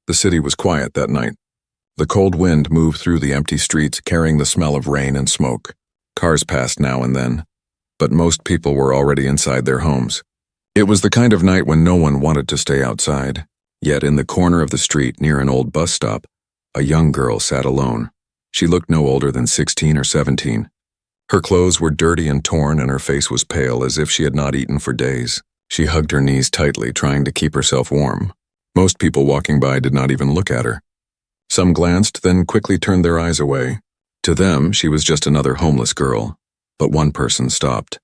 The city was quiet that night. The cold wind moved through the empty streets, carrying the smell of rain and smoke. Cars passed now and then, but most people were already inside their homes. It was the kind of night when no one wanted to stay outside. Yet in the corner of the street near an old bus stop, a young girl sat alone. She looked no older than 16 or 17. Her clothes were dirty and torn, and her face was pale, as if she had not eaten for days. She hugged her knees tightly, trying to keep herself warm. Most people walking by did not even look at her. Some glanced, then quickly turned their eyes away. To them, she was just another homeless girl. But one person stopped.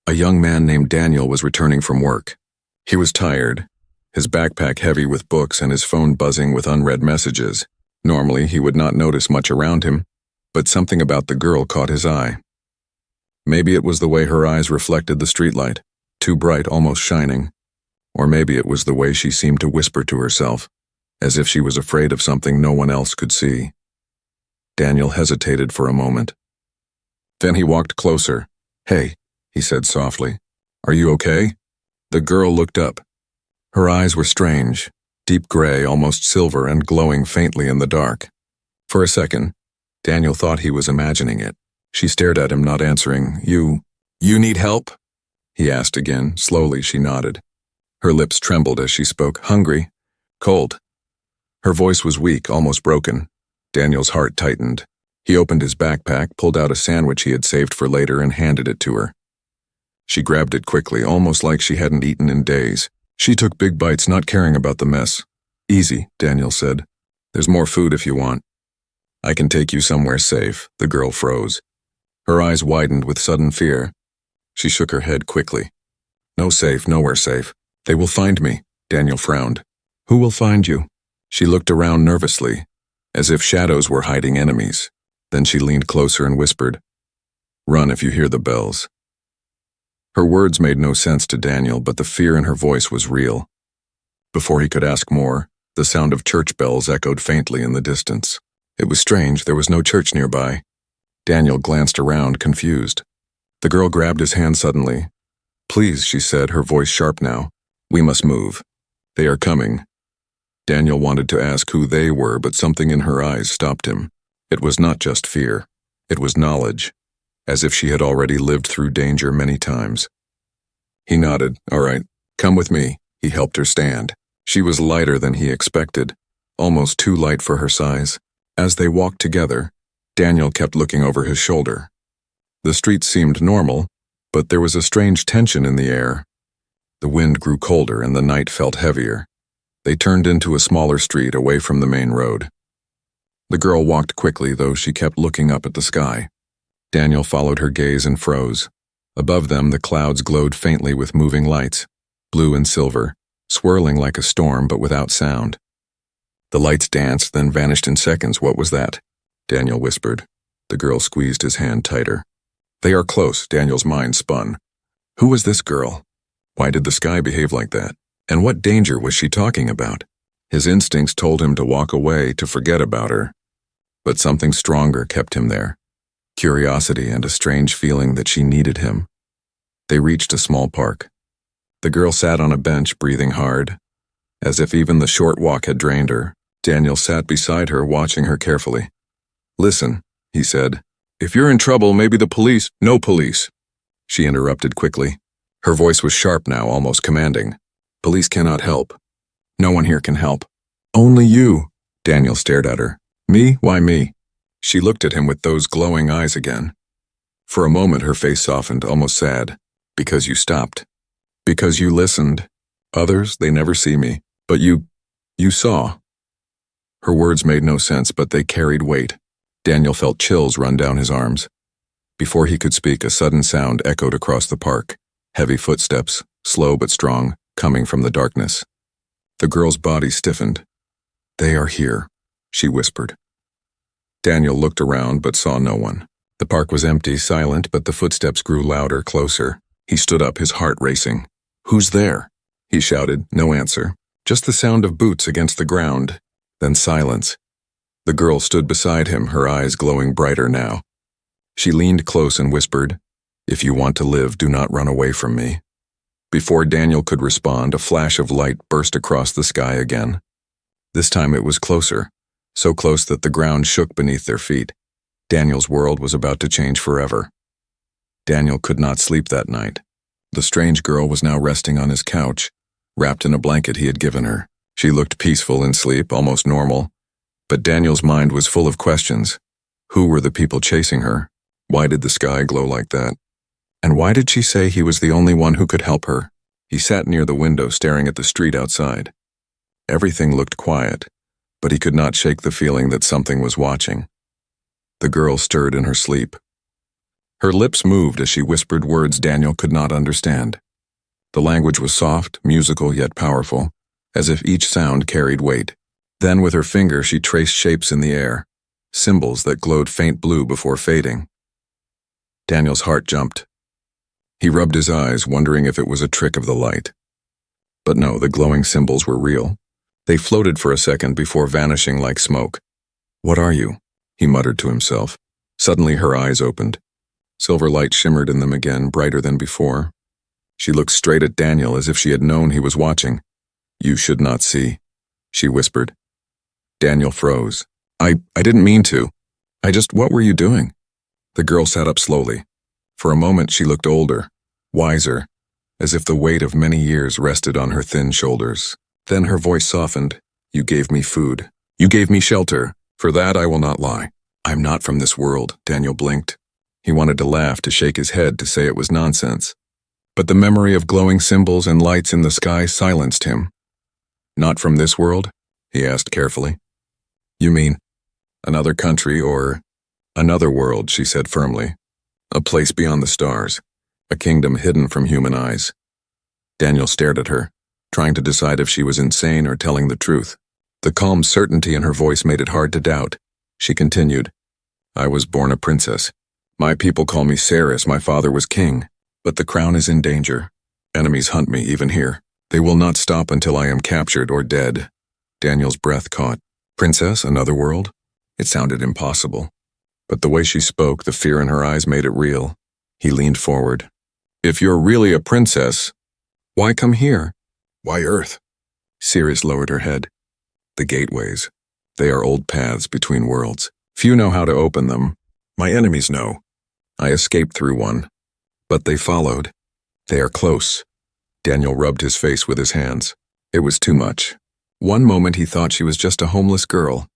A young man named Daniel was returning from work. He was tired, his backpack heavy with books and his phone buzzing with unread messages. Normally, he would not notice much around him, but something about the girl caught his eye. Maybe it was the way her eyes reflected the streetlight, too bright, almost shining. Or maybe it was the way she seemed to whisper to herself, as if she was afraid of something no one else could see. Daniel hesitated for a moment. Then he walked closer. "Hey," he said softly. "Are you okay?" The girl looked up. Her eyes were strange, deep gray, almost silver, and glowing faintly in the dark. For a second, Daniel thought he was imagining it. She stared at him, not answering. You need help?" he asked again. Slowly, she nodded. Her lips trembled as she spoke. "Hungry. Cold." Her voice was weak, almost broken. Daniel's heart tightened. He opened his backpack, pulled out a sandwich he had saved for later, and handed it to her. She grabbed it quickly, almost like she hadn't eaten in days. She took big bites, not caring about the mess. "Easy," Daniel said. "There's more food if you want." "I can take you somewhere safe." The girl froze. Her eyes widened with sudden fear. She shook her head quickly. "No safe, nowhere safe. They will find me." Daniel frowned. "Who will find you?" She looked around nervously, as if shadows were hiding enemies. Then she leaned closer and whispered, "Run if you hear the bells." Her words made no sense to Daniel, but the fear in her voice was real. Before he could ask more, the sound of church bells echoed faintly in the distance. It was strange, there was no church nearby. Daniel glanced around, confused. The girl grabbed his hand suddenly. "Please," she said, her voice sharp now. "We must move. They are coming." Daniel wanted to ask who they were, but something in her eyes stopped him. It was not just fear. It was knowledge, as if she had already lived through danger many times. He nodded. "All right, come with me." He helped her stand. She was lighter than he expected, almost too light for her size. As they walked together, Daniel kept looking over his shoulder. The street seemed normal, but there was a strange tension in the air. The wind grew colder and the night felt heavier. They turned into a smaller street away from the main road. The girl walked quickly, though she kept looking up at the sky. Daniel followed her gaze and froze. Above them, the clouds glowed faintly with moving lights, blue and silver, swirling like a storm but without sound. The lights danced, then vanished in seconds. "What was that?" Daniel whispered. The girl squeezed his hand tighter. "They are close." Daniel's mind spun. Who was this girl? Why did the sky behave like that? And what danger was she talking about? His instincts told him to walk away, to forget about her. But something stronger kept him there. Curiosity and a strange feeling that she needed him. They reached a small park. The girl sat on a bench, breathing hard, as if even the short walk had drained her. Daniel sat beside her, watching her carefully. "Listen," he said. "If you're in trouble, maybe the police—" "No police," she interrupted quickly. Her voice was sharp now, almost commanding. "Police cannot help. No one here can help." "Only you." Daniel stared at her. "Me? Why me?" She looked at him with those glowing eyes again. For a moment her face softened, almost sad. "Because you stopped. Because you listened. Others, they never see me. But you saw." Her words made no sense, but they carried weight. Daniel felt chills run down his arms. Before he could speak, a sudden sound echoed across the park. Heavy footsteps, slow but strong, coming from the darkness. The girl's body stiffened. "They are here," she whispered. Daniel looked around but saw no one. The park was empty, silent, but the footsteps grew louder, closer. He stood up, his heart racing. "Who's there?" he shouted. No answer. Just the sound of boots against the ground. Then silence. The girl stood beside him, her eyes glowing brighter now. She leaned close and whispered, "If you want to live, do not run away from me." Before Daniel could respond, a flash of light burst across the sky again. This time it was closer, so close that the ground shook beneath their feet. Daniel's world was about to change forever. Daniel could not sleep that night. The strange girl was now resting on his couch, wrapped in a blanket he had given her. She looked peaceful in sleep, almost normal, but Daniel's mind was full of questions. Who were the people chasing her? Why did the sky glow like that? And why did she say he was the only one who could help her? He sat near the window staring at the street outside. Everything looked quiet, but he could not shake the feeling that something was watching. The girl stirred in her sleep. Her lips moved as she whispered words Daniel could not understand. The language was soft, musical, yet powerful, as if each sound carried weight. Then with her finger she traced shapes in the air, symbols that glowed faint blue before fading. Daniel's heart jumped. He rubbed his eyes, wondering if it was a trick of the light. But no, the glowing symbols were real. They floated for a second before vanishing like smoke. "What are you?" he muttered to himself. Suddenly her eyes opened. Silver light shimmered in them again, brighter than before. She looked straight at Daniel as if she had known he was watching. "You should not see," she whispered. Daniel froze. I didn't mean to. What were you doing?" The girl sat up slowly. For a moment she looked older, wiser, as if the weight of many years rested on her thin shoulders. Then her voice softened. "You gave me food. You gave me shelter. For that I will not lie. I'm not from this world," Daniel blinked. He wanted to laugh, to shake his head, to say it was nonsense. But the memory of glowing symbols and lights in the sky silenced him. "Not from this world?" he asked carefully. "You mean another country or another world," she said firmly. "A place beyond the stars, a kingdom hidden from human eyes." Daniel stared at her, trying to decide if she was insane or telling the truth. The calm certainty in her voice made it hard to doubt. She continued, "I was born a princess. My people call me Ceres, my father was king. But the crown is in danger. Enemies hunt me even here. They will not stop until I am captured or dead." Daniel's breath caught. Princess, another world? It sounded impossible. But the way she spoke, the fear in her eyes made it real. He leaned forward. "If you're really a princess, why come here? Why Earth?" Ceres lowered her head. "The gateways. They are old paths between worlds. Few know how to open them. My enemies know. I escaped through one. But they followed. They are close." Daniel rubbed his face with his hands. It was too much. One moment he thought she was just a homeless girl.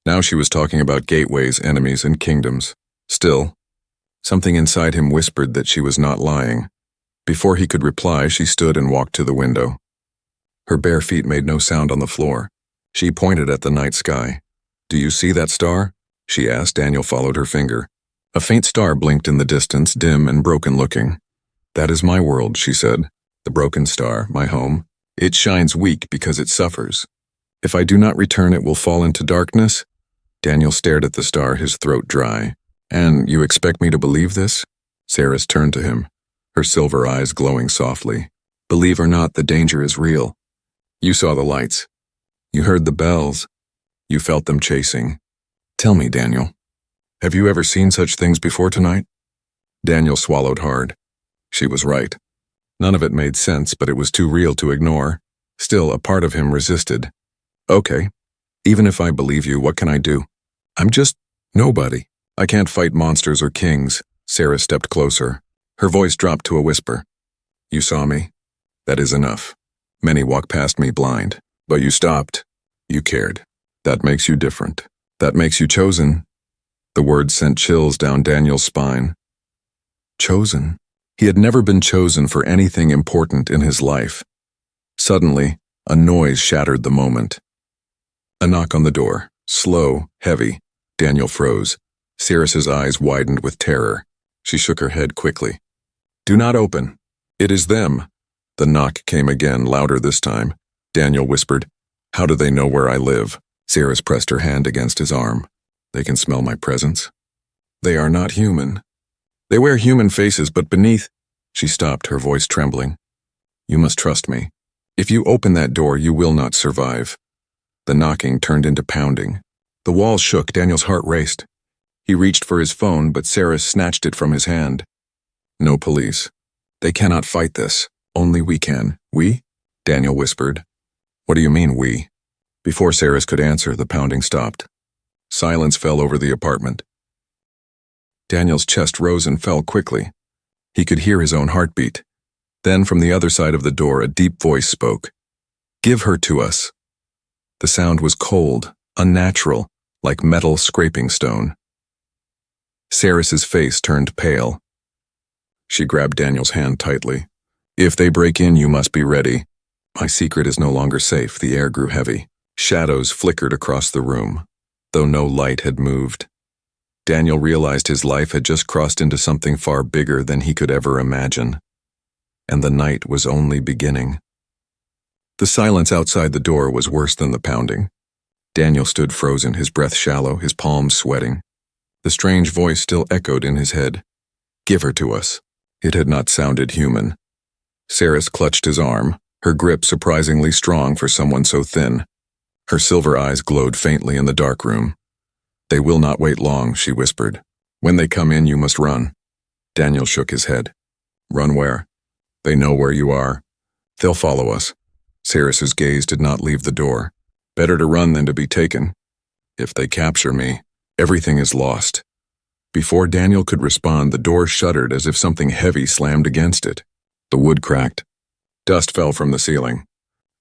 Now she was talking about gateways, enemies, and kingdoms. Still, something inside him whispered that she was not lying. Before he could reply, she stood and walked to the window. Her bare feet made no sound on the floor. She pointed at the night sky. "Do you see that star?" she asked. Daniel followed her finger. A faint star blinked in the distance, dim and broken-looking. "That is my world," she said. "The broken star, my home. It shines weak because it suffers. If I do not return, it will fall into darkness." Daniel stared at the star, his throat dry. "And you expect me to believe this?" Ceres turned to him, her silver eyes glowing softly. "Believe or not, the danger is real. You saw the lights. You heard the bells. You felt them chasing. Tell me, Daniel, have you ever seen such things before tonight?" Daniel swallowed hard. She was right. None of it made sense, but it was too real to ignore. Still, a part of him resisted. "Okay, even if I believe you, what can I do? I'm just nobody. I can't fight monsters or kings." Sarah stepped closer. Her voice dropped to a whisper. "You saw me? That is enough. Many walk past me blind, but you stopped. You cared. That makes you different. That makes you chosen." The words sent chills down Daniel's spine. Chosen? He had never been chosen for anything important in his life. Suddenly, a noise shattered the moment. A knock on the door, slow, heavy. Daniel froze. Ceres's eyes widened with terror. She shook her head quickly. "Do not open. It is them." The knock came again, louder this time. Daniel whispered, "How do they know where I live?" Ceres pressed her hand against his arm. "They can smell my presence. They are not human. They wear human faces, but beneath—" She stopped, her voice trembling. "You must trust me. If you open that door, you will not survive." The knocking turned into pounding. The walls shook, Daniel's heart raced. He reached for his phone, but Ceres snatched it from his hand. "No police. They cannot fight this. Only we can." "We?" Daniel whispered. "What do you mean, we?" Before Saris could answer, the pounding stopped. Silence fell over the apartment. Daniel's chest rose and fell quickly. He could hear his own heartbeat. Then from the other side of the door, a deep voice spoke. "Give her to us." The sound was cold, unnatural, like metal scraping stone. Saris's face turned pale. She grabbed Daniel's hand tightly. "If they break in, you must be ready. My secret is no longer safe." The air grew heavy. Shadows flickered across the room, though no light had moved. Daniel realized his life had just crossed into something far bigger than he could ever imagine. And the night was only beginning. The silence outside the door was worse than the pounding. Daniel stood frozen, his breath shallow, his palms sweating. The strange voice still echoed in his head. "Give her to us." It had not sounded human. Saris clutched his arm, her grip surprisingly strong for someone so thin. Her silver eyes glowed faintly in the dark room. "They will not wait long," she whispered. "When they come in, you must run." Daniel shook his head. "Run where?" "They know where you are. They'll follow us." Saris's gaze did not leave the door. "Better to run than to be taken. If they capture me, everything is lost." Before Daniel could respond, the door shuddered as if something heavy slammed against it. The wood cracked. Dust fell from the ceiling.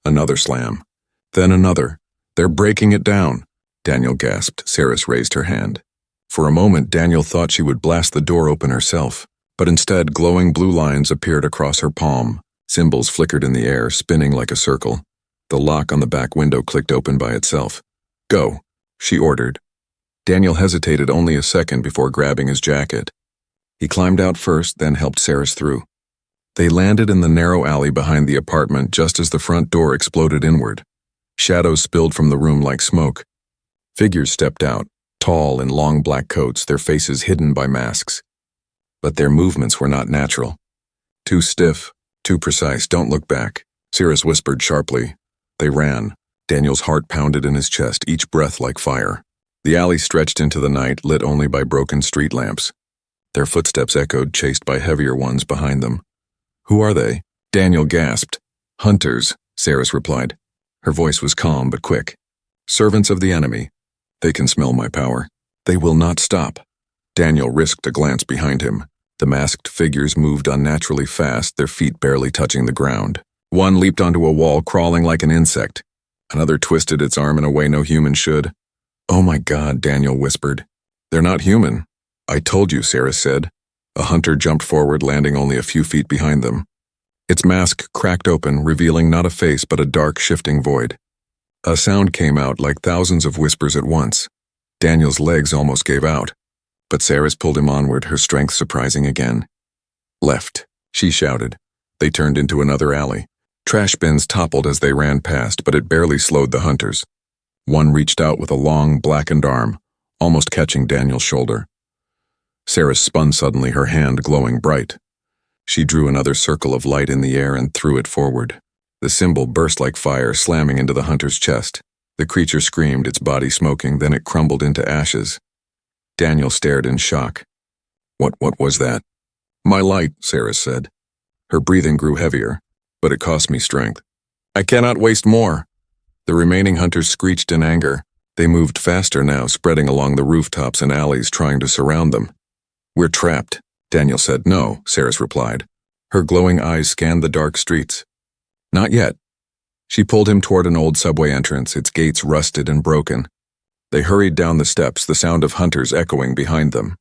Another slam. Then another. "They're breaking it down," Daniel gasped. Saris raised her hand. For a moment, Daniel thought she would blast the door open herself, but instead glowing blue lines appeared across her palm. Symbols flickered in the air, spinning like a circle. The lock on the back window clicked open by itself. "Go," she ordered. Daniel hesitated only a second before grabbing his jacket. He climbed out first, then helped Saris through. They landed in the narrow alley behind the apartment just as the front door exploded inward. Shadows spilled from the room like smoke. Figures stepped out, tall in long black coats, their faces hidden by masks. But their movements were not natural. "Too stiff, too precise, don't look back," Saris whispered sharply. They ran. Daniel's heart pounded in his chest, each breath like fire. The alley stretched into the night, lit only by broken street lamps. Their footsteps echoed, chased by heavier ones behind them. "Who are they?" Daniel gasped. "Hunters," Saris replied. Her voice was calm but quick. "Servants of the enemy. They can smell my power. They will not stop." Daniel risked a glance behind him. The masked figures moved unnaturally fast, their feet barely touching the ground. One leaped onto a wall, crawling like an insect. Another twisted its arm in a way no human should. "Oh my God," Daniel whispered. "They're not human." "I told you," Saris said. A hunter jumped forward, landing only a few feet behind them. Its mask cracked open, revealing not a face but a dark, shifting void. A sound came out like thousands of whispers at once. Daniel's legs almost gave out. But Saris pulled him onward, her strength surprising again. "Left," she shouted. They turned into another alley. Trash bins toppled as they ran past, but it barely slowed the hunters. One reached out with a long, blackened arm, almost catching Daniel's shoulder. Saris spun suddenly, her hand glowing bright. She drew another circle of light in the air and threw it forward. The symbol burst like fire, slamming into the hunter's chest. The creature screamed, its body smoking, then it crumbled into ashes. Daniel stared in shock. What was that?" "My light," Saris said. Her breathing grew heavier, but it cost me strength. "I cannot waste more." The remaining hunters screeched in anger. They moved faster now, spreading along the rooftops and alleys, trying to surround them. "We're trapped," Daniel said. "No," Saris replied. Her glowing eyes scanned the dark streets. "Not yet." She pulled him toward an old subway entrance, its gates rusted and broken. They hurried down the steps, the sound of hunters echoing behind them.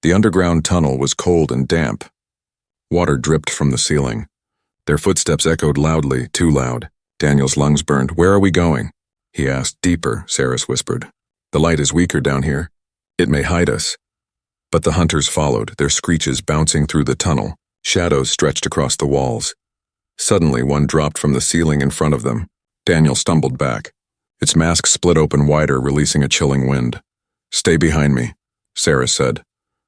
The underground tunnel was cold and damp. Water dripped from the ceiling. Their footsteps echoed loudly, too loud. Daniel's lungs burned. "Where are we going?" he asked. "Deeper," Saris whispered. "The light is weaker down here. It may hide us." But the hunters followed, their screeches bouncing through the tunnel. Shadows stretched across the walls. Suddenly, one dropped from the ceiling in front of them. Daniel stumbled back. Its mask split open wider, releasing a chilling wind. "Stay behind me," Saris said.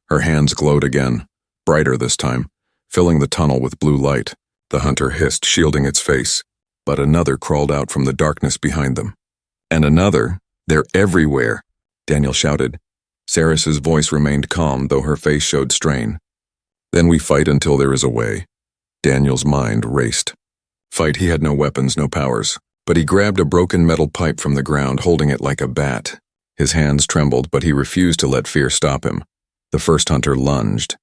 Her hands glowed again, brighter this time, filling the tunnel with blue light. The hunter hissed, shielding its face. But another crawled out from the darkness behind them. And another. "They're everywhere," Daniel shouted. Saris's voice remained calm, though her face showed strain. "Then we fight until there is a way." Daniel's mind raced. Fight, he had no weapons, no powers. But he grabbed a broken metal pipe from the ground, holding it like a bat. His hands trembled, but he refused to let fear stop him. The first hunter lunged.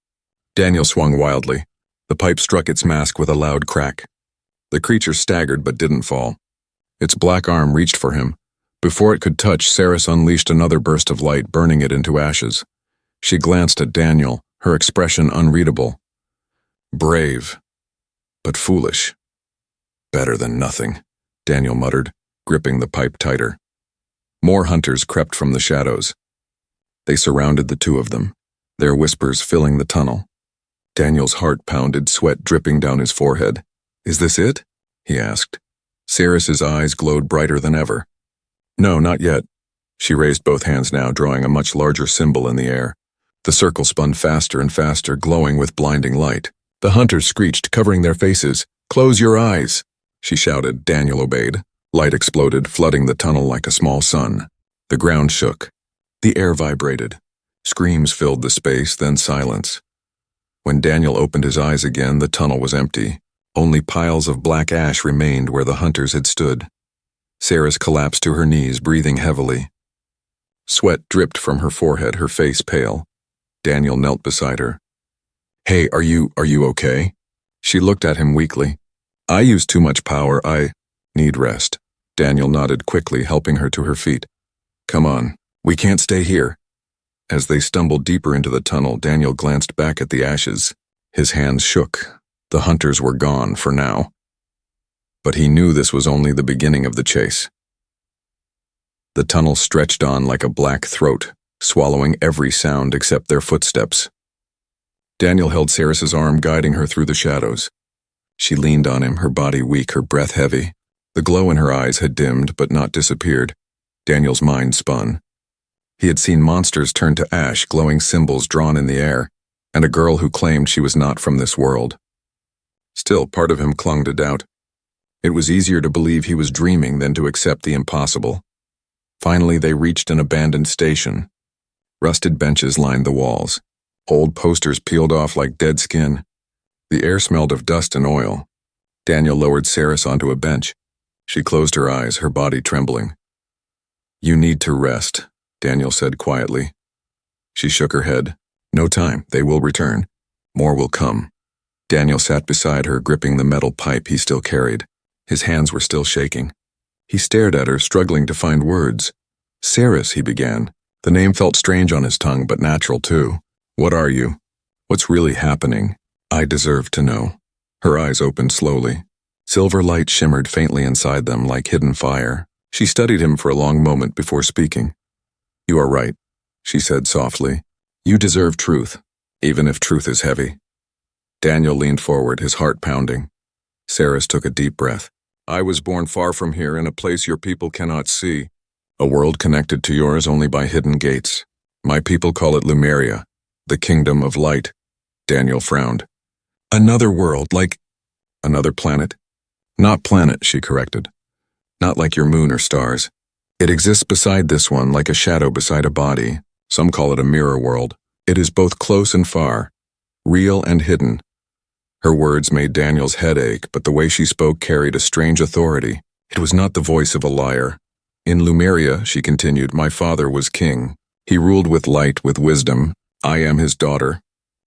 Daniel swung wildly. The pipe struck its mask with a loud crack. The creature staggered but didn't fall. Its black arm reached for him. Before it could touch, Saris unleashed another burst of light, burning it into ashes. She glanced at Daniel, her expression unreadable. Brave, but foolish. Better than nothing, Daniel muttered, gripping the pipe tighter. More hunters crept from the shadows. They surrounded the two of them, their whispers filling the tunnel. Daniel's heart pounded, sweat dripping down his forehead. Is this it? He asked. Saris's eyes glowed brighter than ever. No, not yet. She raised both hands now, drawing a much larger symbol in the air. The circle spun faster and faster, glowing with blinding light. The hunters screeched, covering their faces. Close your eyes, she shouted. Daniel obeyed. Light exploded, flooding the tunnel like a small sun. The ground shook. The air vibrated. Screams filled the space, then silence. When Daniel opened his eyes again, the tunnel was empty. Only piles of black ash remained where the hunters had stood. Saris collapsed to her knees, breathing heavily. Sweat dripped from her forehead, her face pale. Daniel knelt beside her. Hey, are you okay? She looked at him weakly. I use too much power. I need rest. Daniel nodded quickly, helping her to her feet. Come on, we can't stay here. As they stumbled deeper into the tunnel, Daniel glanced back at the ashes. His hands shook. The hunters were gone for now. But he knew this was only the beginning of the chase. The tunnel stretched on like a black throat, swallowing every sound except their footsteps. Daniel held Saris's arm, guiding her through the shadows. She leaned on him, her body weak, her breath heavy. The glow in her eyes had dimmed but not disappeared. Daniel's mind spun. He had seen monsters turn to ash, glowing symbols drawn in the air, and a girl who claimed she was not from this world. Still, part of him clung to doubt. It was easier to believe he was dreaming than to accept the impossible. Finally, they reached an abandoned station. Rusted benches lined the walls. Old posters peeled off like dead skin. The air smelled of dust and oil. Daniel lowered Saris onto a bench. She closed her eyes, her body trembling. You need to rest, Daniel said quietly. She shook her head. No time, they will return. More will come. Daniel sat beside her, gripping the metal pipe he still carried. His hands were still shaking. He stared at her, struggling to find words. Saris, he began. The name felt strange on his tongue, but natural too. What are you? What's really happening? I deserve to know. Her eyes opened slowly. Silver light shimmered faintly inside them like hidden fire. She studied him for a long moment before speaking. You are right, she said softly. You deserve truth, even if truth is heavy. Daniel leaned forward, his heart pounding. Saris took a deep breath. I was born far from here, in a place your people cannot see. A world connected to yours only by hidden gates. My people call it Lumeria, the kingdom of light. Daniel frowned. Another world, like another planet? Not planet, she corrected. Not like your moon or stars. It exists beside this one, like a shadow beside a body. Some call it a mirror world. It is both close and far, real and hidden. Her words made Daniel's head ache, but the way she spoke carried a strange authority. It was not the voice of a liar. In Lumeria, she continued, my father was king. He ruled with light, with wisdom. I am his daughter.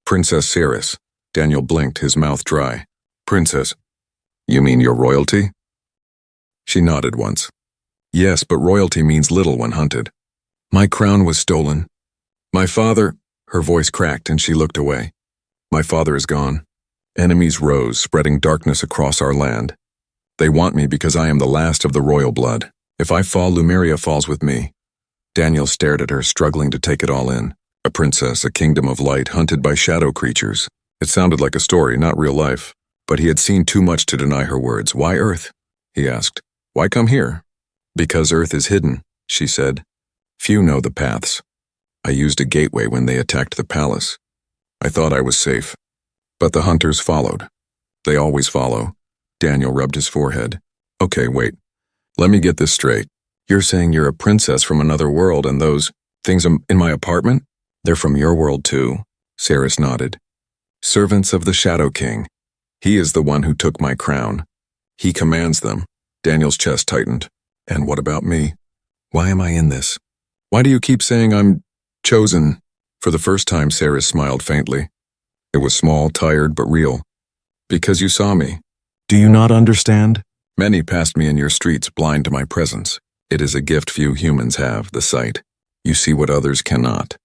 Princess Saris. Daniel blinked, his mouth dry. Princess. You mean your royalty? She nodded once. Yes, but royalty means little when hunted. My crown was stolen. My father... Her voice cracked and she looked away. My father is gone. Enemies rose, spreading darkness across our land. They want me because I am the last of the royal blood. If I fall, Lumeria falls with me. Daniel stared at her, struggling to take it all in. A princess, a kingdom of light, hunted by shadow creatures. It sounded like a story, not real life. But he had seen too much to deny her words. Why Earth? He asked. Why come here? Because Earth is hidden, she said. Few know the paths. I used a gateway when they attacked the palace. I thought I was safe. But the hunters followed. They always follow. Daniel rubbed his forehead. Okay, wait. Let me get this straight. You're saying you're a princess from another world and those things in my apartment? They're from your world too, Saris nodded. Servants of the Shadow King. He is the one who took my crown. He commands them. Daniel's chest tightened. And what about me? Why am I in this? Why do you keep saying I'm chosen? For the first time, Sarah smiled faintly. It was small, tired, but real. Because you saw me. Do you not understand? Many passed me in your streets, blind to my presence. It is a gift few humans have, the sight. You see what others cannot.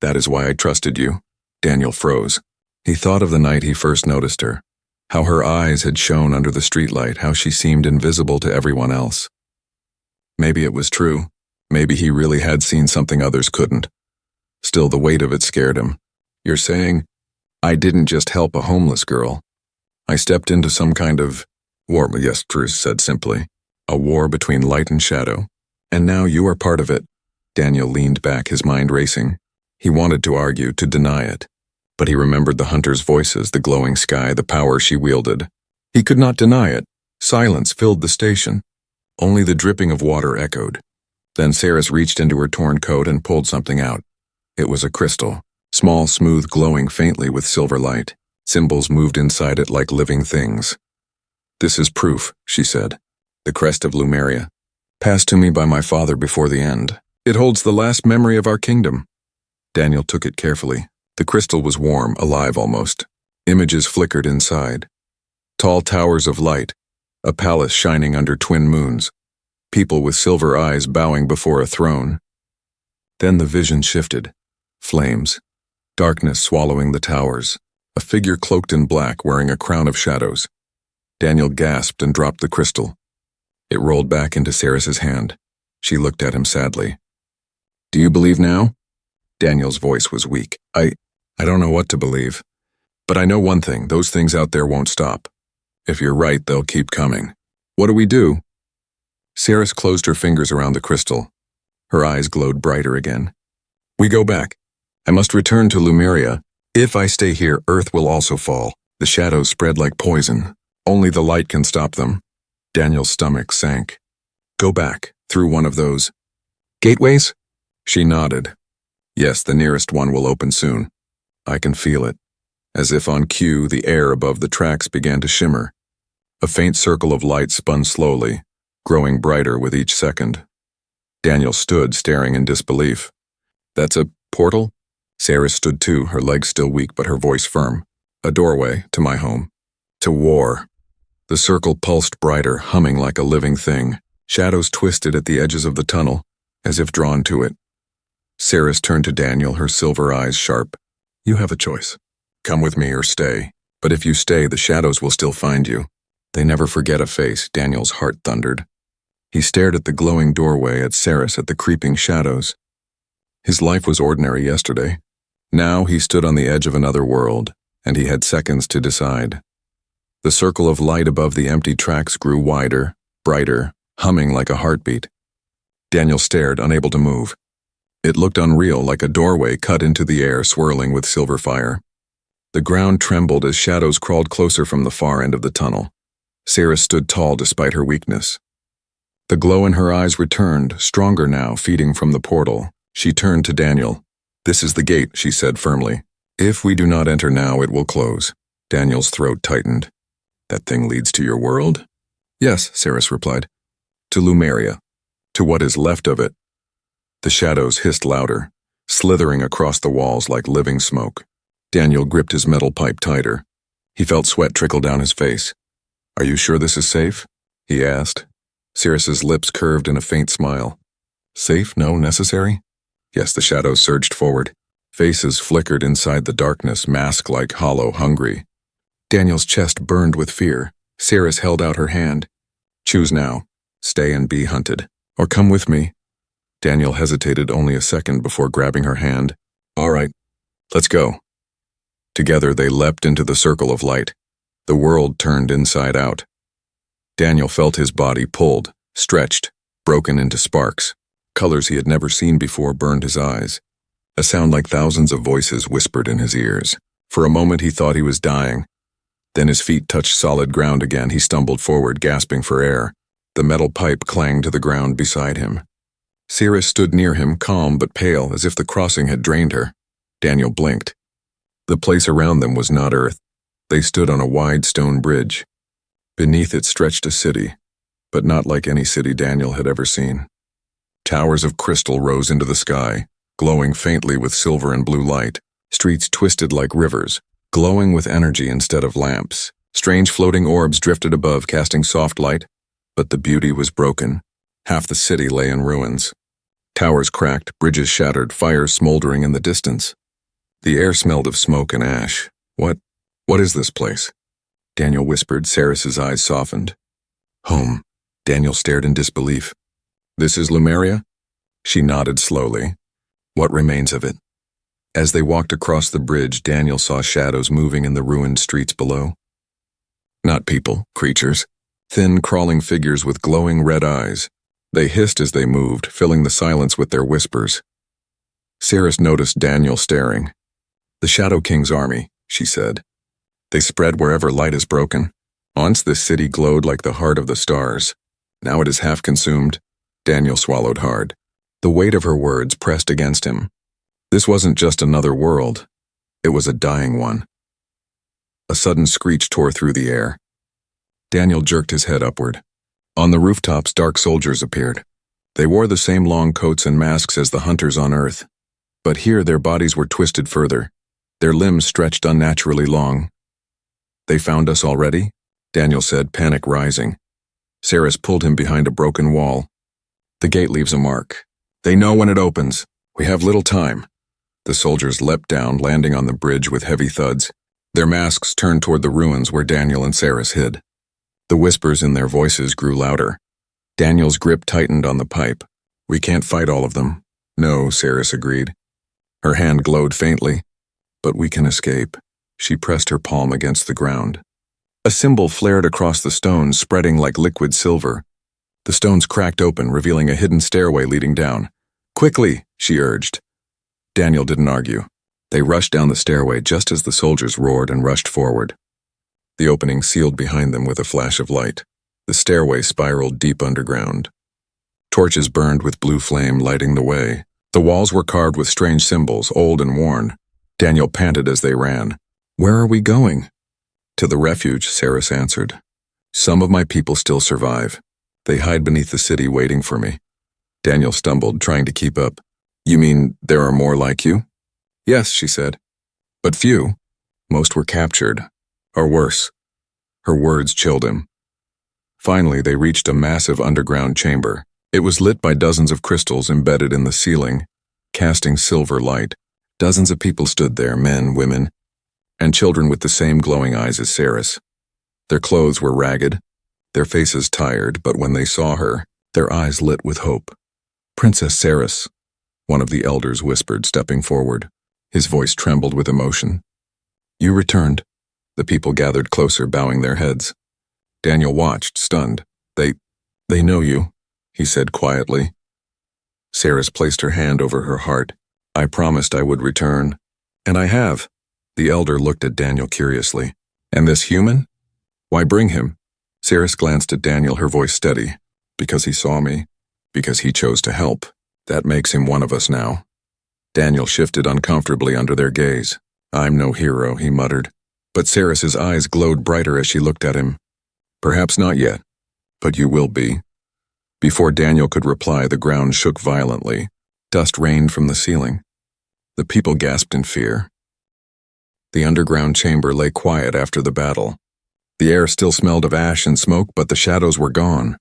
That is why I trusted you. Daniel froze. He thought of the night he first noticed her. How her eyes had shone under the streetlight, how she seemed invisible to everyone else. Maybe it was true. Maybe he really had seen something others couldn't. Still, the weight of it scared him. You're saying, I didn't just help a homeless girl. I stepped into some kind of war. Yes, Cruz said simply. A war between light and shadow. And now you are part of it. Daniel leaned back, his mind racing. He wanted to argue, to deny it. But he remembered the hunter's voices, the glowing sky, the power she wielded. He could not deny it. Silence filled the station. Only the dripping of water echoed. Then Saris reached into her torn coat and pulled something out. It was a crystal, small, smooth, glowing faintly with silver light. Symbols moved inside it like living things. This is proof, she said. The crest of Lumeria, passed to me by my father before the end. It holds the last memory of our kingdom. Daniel took it carefully. The crystal was warm, alive almost. Images flickered inside. Tall towers of light, a palace shining under twin moons, people with silver eyes bowing before a throne. Then the vision shifted. Flames, darkness swallowing the towers, a figure cloaked in black wearing a crown of shadows. Daniel gasped and dropped the crystal. It rolled back into Saris's hand. She looked at him sadly. Do you believe now? Daniel's voice was weak. I don't know what to believe. But I know one thing, those things out there won't stop. If you're right, they'll keep coming. What do we do? Saris closed her fingers around the crystal. Her eyes glowed brighter again. We go back. I must return to Lumeria. If I stay here, Earth will also fall. The shadows spread like poison. Only the light can stop them. Daniel's stomach sank. Go back, through one of those gateways? She nodded. Yes, the nearest one will open soon. I can feel it. As if on cue, the air above the tracks began to shimmer. A faint circle of light spun slowly, growing brighter with each second. Daniel stood, staring in disbelief. That's a portal? Saris stood too, her legs still weak but her voice firm. A doorway to my home. To war. The circle pulsed brighter, humming like a living thing. Shadows twisted at the edges of the tunnel, as if drawn to it. Saris turned to Daniel, her silver eyes sharp. You have a choice. Come with me or stay. But if you stay, the shadows will still find you. They never forget a face, Daniel's heart thundered. He stared at the glowing doorway, at Saris, at the creeping shadows. His life was ordinary yesterday. Now he stood on the edge of another world, and he had seconds to decide. The circle of light above the empty tracks grew wider, brighter, humming like a heartbeat. Daniel stared, unable to move. It looked unreal, like a doorway cut into the air, swirling with silver fire. The ground trembled as shadows crawled closer from the far end of the tunnel. Saris stood tall despite her weakness. The glow in her eyes returned, stronger now, feeding from the portal. She turned to Daniel. This is the gate, she said firmly. If we do not enter now, it will close. Daniel's throat tightened. That thing leads to your world? Yes, Saris replied. To Lumeria. To what is left of it. The shadows hissed louder, slithering across the walls like living smoke. Daniel gripped his metal pipe tighter. He felt sweat trickle down his face. Are you sure this is safe? He asked. Saris's lips curved in a faint smile. Safe? No, necessary? Yes, the shadows surged forward. Faces flickered inside the darkness, mask-like, hollow, hungry. Daniel's chest burned with fear. Saris held out her hand. Choose now. Stay and be hunted. Or come with me. Daniel hesitated only a second before grabbing her hand. All right, let's go. Together they leapt into the circle of light. The world turned inside out. Daniel felt his body pulled, stretched, broken into sparks. Colors he had never seen before burned his eyes. A sound like thousands of voices whispered in his ears. For a moment he thought he was dying. Then his feet touched solid ground again. He stumbled forward, gasping for air. The metal pipe clanged to the ground beside him. Saris stood near him, calm but pale, as if the crossing had drained her. Daniel blinked. The place around them was not Earth. They stood on a wide stone bridge. Beneath it stretched a city. but not like any city Daniel had ever seen. Towers of crystal rose into the sky, glowing faintly with silver and blue light. Streets twisted like rivers, glowing with energy instead of lamps. Strange floating orbs drifted above, casting soft light, but the beauty was broken. Half the city lay in ruins. Towers cracked, bridges shattered, fires smoldering in the distance. The air smelled of smoke and ash. What is this place? Daniel whispered. Saris's eyes softened. Home. Daniel stared in disbelief. This is Lumeria? She nodded slowly. What remains of it? As they walked across the bridge, Daniel saw shadows moving in the ruined streets below. Not people, creatures. Thin, crawling figures with glowing red eyes. They hissed as they moved, filling the silence with their whispers. Saris noticed Daniel staring. The Shadow King's army, she said. They spread wherever light is broken. Once this city glowed like the heart of the stars. Now it is half consumed. Daniel swallowed hard. The weight of her words pressed against him. This wasn't just another world. It was a dying one. A sudden screech tore through the air. Daniel jerked his head upward. On the rooftops, dark soldiers appeared. They wore the same long coats and masks as the hunters on Earth. But here their bodies were twisted further. Their limbs stretched unnaturally long. They found us already? Daniel said, panic rising. Saris pulled him behind a broken wall. The gate leaves a mark. They know when it opens. We have little time. The soldiers leapt down, landing on the bridge with heavy thuds. Their masks turned toward the ruins where Daniel and Saris hid. The whispers in their voices grew louder. Daniel's grip tightened on the pipe. We can't fight all of them. No, Saris agreed. Her hand glowed faintly. But we can escape. She pressed her palm against the ground. A symbol flared across the stones, spreading like liquid silver. The stones cracked open, revealing a hidden stairway leading down. Quickly, she urged. Daniel didn't argue. They rushed down the stairway just as the soldiers roared and rushed forward. The opening sealed behind them with a flash of light. The stairway spiraled deep underground. Torches burned with blue flame, lighting the way. The walls were carved with strange symbols, old and worn. Daniel panted as they ran. Where are we going? To the refuge, Saris answered. Some of my people still survive. They hide beneath the city waiting for me. Daniel stumbled, trying to keep up. You mean there are more like you? Yes, she said. But few. Most were captured. Or worse. Her words chilled him. Finally, they reached a massive underground chamber. It was lit by dozens of crystals embedded in the ceiling, casting silver light. Dozens of people stood there, men, women, and children with the same glowing eyes as Saris. Their clothes were ragged, their faces tired, but when they saw her, their eyes lit with hope. Princess Saris, one of the elders whispered, stepping forward. His voice trembled with emotion. You returned. The people gathered closer, bowing their heads. Daniel watched, stunned. They know you, he said quietly. Saris placed her hand over her heart. I promised I would return. And I have. The elder looked at Daniel curiously. And this human? Why bring him? Saris glanced at Daniel, her voice steady. Because he saw me. Because he chose to help. That makes him one of us now. Daniel shifted uncomfortably under their gaze. I'm no hero, he muttered. But Saris's eyes glowed brighter as she looked at him. Perhaps not yet, but you will be. Before Daniel could reply, the ground shook violently. Dust rained from the ceiling. The people gasped in fear. The underground chamber lay quiet after the battle. The air still smelled of ash and smoke, but the shadows were gone.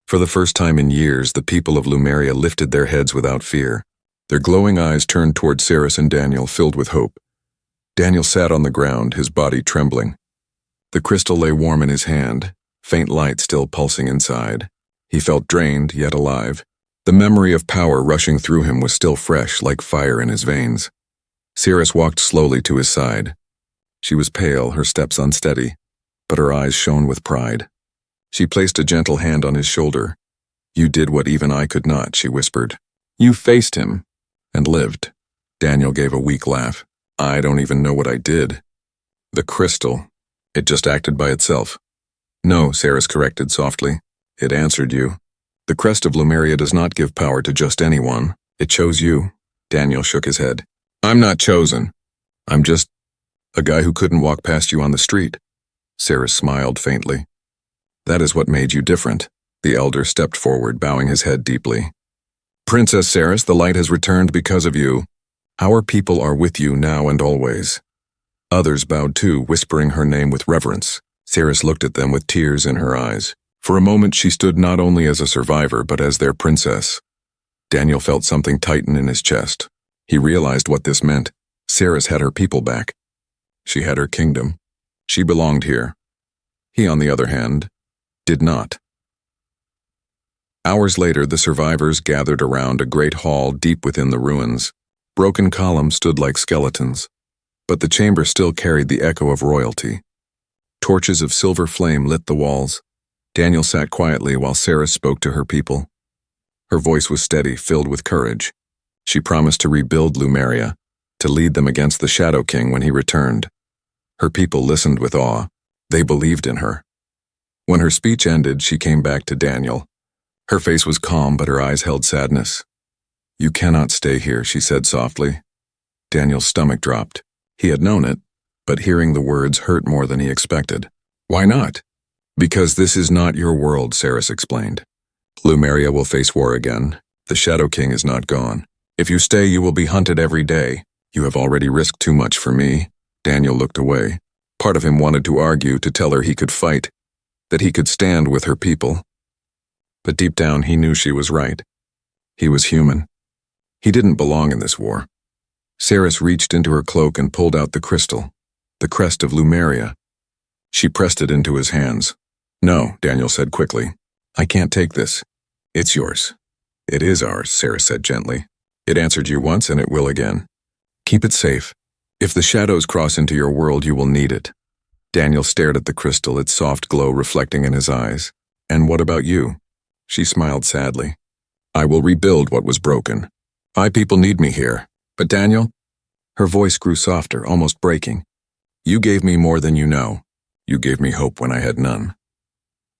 For the first time in years, the people of Lumeria lifted their heads without fear. Their glowing eyes turned toward Saris and Daniel, filled with hope. Daniel sat on the ground, his body trembling. The crystal lay warm in his hand, faint light still pulsing inside. He felt drained, yet alive. The memory of power rushing through him was still fresh, like fire in his veins. Saris walked slowly to his side. She was pale, her steps unsteady, but her eyes shone with pride. She placed a gentle hand on his shoulder. You did what even I could not, she whispered. You faced him, and lived. Daniel gave a weak laugh. I don't even know what I did. The crystal. It just acted by itself. No, Saris corrected softly. It answered you. The crest of Lumeria does not give power to just anyone. It chose you. Daniel shook his head. I'm not chosen. I'm just a guy who couldn't walk past you on the street. Saris smiled faintly. That is what made you different. The elder stepped forward, bowing his head deeply. Princess Saris, the light has returned because of you. Our people are with you now and always. Others bowed too, whispering her name with reverence. Saris looked at them with tears in her eyes. For a moment she stood not only as a survivor but as their princess. Daniel felt something tighten in his chest. He realized what this meant. Saris had her people back. She had her kingdom. She belonged here. He, on the other hand, did not. Hours later, the survivors gathered around a great hall deep within the ruins. Broken columns stood like skeletons, but the chamber still carried the echo of royalty. Torches of silver flame lit the walls. Daniel sat quietly while Saris spoke to her people. Her voice was steady, filled with courage. She promised to rebuild Lumeria, to lead them against the Shadow King when he returned. Her people listened with awe. They believed in her. When her speech ended, she came back to Daniel. Her face was calm, but her eyes held sadness. You cannot stay here, she said softly. Daniel's stomach dropped. He had known it, but hearing the words hurt more than he expected. Why not? Because this is not your world, Saris explained. Lumeria will face war again. The Shadow King is not gone. If you stay, you will be hunted every day. You have already risked too much for me. Daniel looked away. Part of him wanted to argue, to tell her he could fight, that he could stand with her people. But deep down he knew she was right. He was human. He didn't belong in this war. Saris reached into her cloak and pulled out the crystal, the crest of Lumeria. She pressed it into his hands. No, Daniel said quickly. I can't take this. It's yours. It is ours, Saris said gently. It answered you once and it will again. Keep it safe. If the shadows cross into your world, you will need it. Daniel stared at the crystal, its soft glow reflecting in his eyes. And what about you? She smiled sadly. I will rebuild what was broken. My people need me here. But Daniel? Her voice grew softer, almost breaking. You gave me more than you know. You gave me hope when I had none.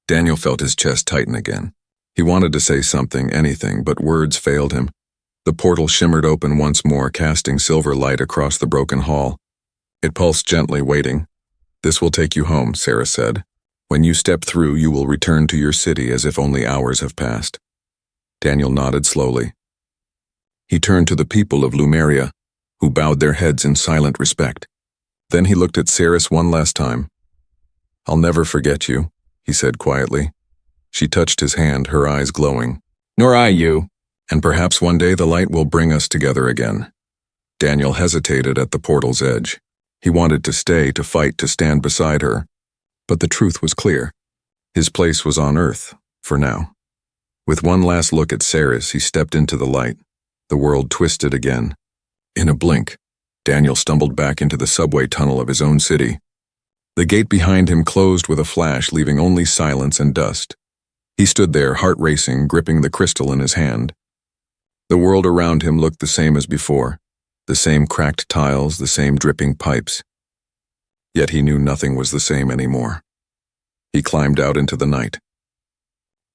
Daniel felt his chest tighten again. He wanted to say something, anything, but words failed him. The portal shimmered open once more, casting silver light across the broken hall. It pulsed gently, waiting. This will take you home, Saris said. When you step through, you will return to your city as if only hours have passed. Daniel nodded slowly. He turned to the people of Lumeria, who bowed their heads in silent respect. Then he looked at Saris one last time. I'll never forget you, he said quietly. She touched his hand, her eyes glowing. Nor I you, and perhaps one day the light will bring us together again. Daniel hesitated at the portal's edge. He wanted to stay, to fight, to stand beside her. But the truth was clear. His place was on Earth, for now. With one last look at Saris, he stepped into the light. The world twisted again. In a blink, Daniel stumbled back into the subway tunnel of his own city. The gate behind him closed with a flash, leaving only silence and dust. He stood there, heart racing, gripping the crystal in his hand. The world around him looked the same as before, the same cracked tiles, the same dripping pipes. Yet he knew nothing was the same anymore. He climbed out into the night.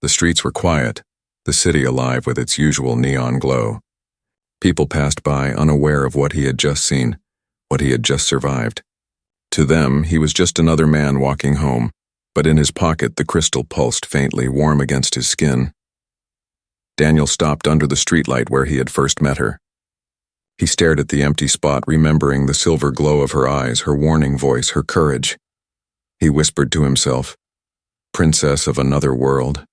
The streets were quiet, the city alive with its usual neon glow. People passed by, unaware of what he had just seen, what he had just survived. To them, he was just another man walking home, but in his pocket the crystal pulsed faintly, warm against his skin. Daniel stopped under the streetlight where he had first met her. He stared at the empty spot, remembering the silver glow of her eyes, her warning voice, her courage. He whispered to himself, Princess of another world.